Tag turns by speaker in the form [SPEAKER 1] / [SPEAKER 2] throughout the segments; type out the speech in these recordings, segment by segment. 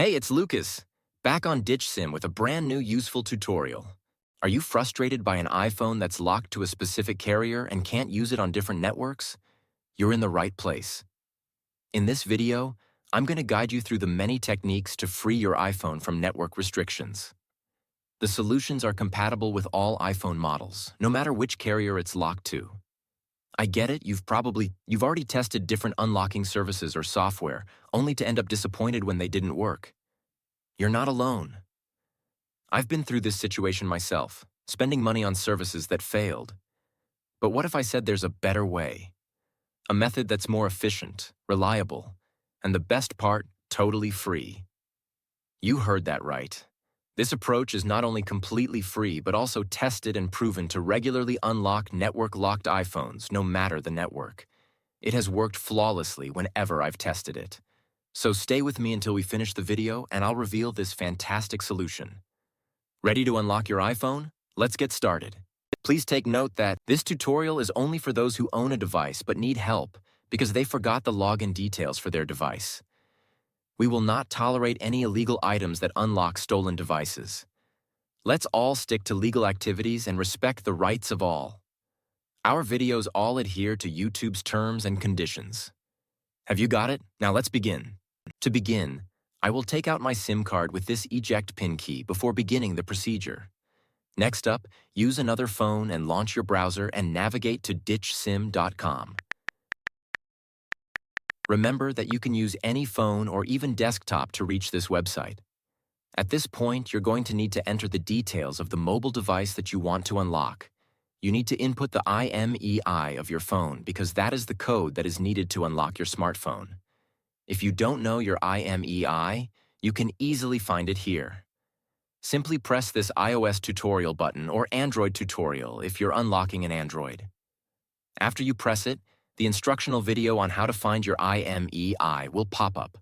[SPEAKER 1] Hey, it's Lucas, back on Ditch Sim with a brand new useful tutorial. Are you frustrated by an iPhone that's locked to a specific carrier and can't use it on different networks? You're in the right place. In this video, I'm going to guide you through the many techniques to free your iPhone from network restrictions. The solutions are compatible with all iPhone models, no matter which carrier it's locked to. I get it, you've already tested different unlocking services or software, only to end up disappointed when they didn't work. You're not alone. I've been through this situation myself, spending money on services that failed. But what if I said there's a better way? A method that's more efficient, reliable, and the best part, totally free. You heard that right. This approach is not only completely free, but also tested and proven to regularly unlock network-locked iPhones, no matter the network. It has worked flawlessly whenever I've tested it. So stay with me until we finish the video and I'll reveal this fantastic solution. Ready to unlock your iPhone? Let's get started. Please take note that this tutorial is only for those who own a device but need help because they forgot the login details for their device. We will not tolerate any illegal items that unlock stolen devices. Let's all stick to legal activities and respect the rights of all. Our videos all adhere to YouTube's terms and conditions. Have you got it? Now let's begin. To begin, I will take out my SIM card with this eject pin key before beginning the procedure. Next up, use another phone and launch your browser and navigate to ditchsim.com. Remember that you can use any phone or even desktop to reach this website. At this point, you're going to need to enter the details of the mobile device that you want to unlock. You need to input the IMEI of your phone because that is the code that is needed to unlock your smartphone. If you don't know your IMEI, you can easily find it here. Simply press this iOS tutorial button or Android tutorial if you're unlocking an Android. After you press it, the instructional video on how to find your IMEI will pop up.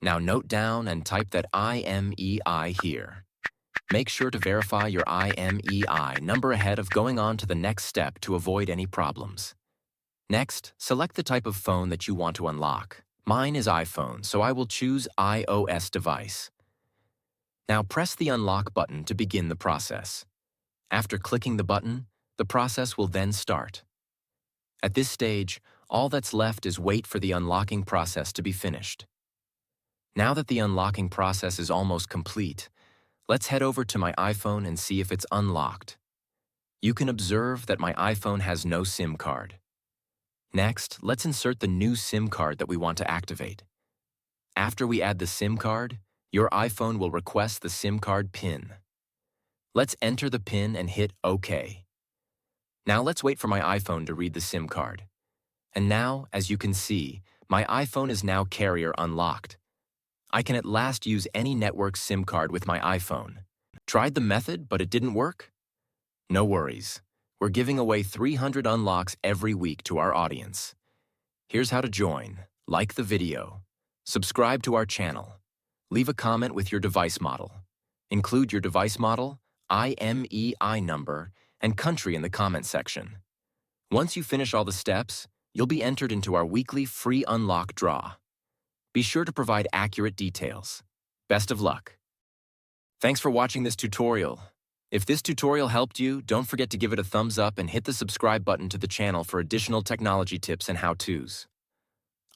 [SPEAKER 1] Now note down and type that IMEI here. Make sure to verify your IMEI number ahead of going on to the next step to avoid any problems. Next, select the type of phone that you want to unlock. Mine is iPhone, so I will choose iOS device. Now press the unlock button to begin the process. After clicking the button, the process will then start. At this stage, all that's left is wait for the unlocking process to be finished. Now that the unlocking process is almost complete, let's head over to my iPhone and see if it's unlocked. You can observe that my iPhone has no SIM card. Next, let's insert the new SIM card that we want to activate. After we add the SIM card, your iPhone will request the SIM card PIN. Let's enter the PIN and hit OK. Now let's wait for my iPhone to read the SIM card. And now, as you can see, my iPhone is now carrier unlocked. I can at last use any network SIM card with my iPhone. Tried the method, but it didn't work? No worries. We're giving away 300 unlocks every week to our audience. Here's how to join. Like the video. Subscribe to our channel. Leave a comment with your device model. Include your device model, IMEI number, and country in the comment section. Once you finish all the steps, you'll be entered into our weekly free unlock draw. Be sure to provide accurate details. Best of luck. Thanks for watching this tutorial. If this tutorial helped you, don't forget to give it a thumbs up and hit the subscribe button to the channel for additional technology tips and how-tos.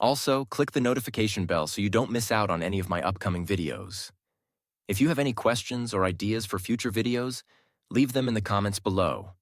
[SPEAKER 1] Also, click the notification bell so you don't miss out on any of my upcoming videos. If you have any questions or ideas for future videos, leave them in the comments below.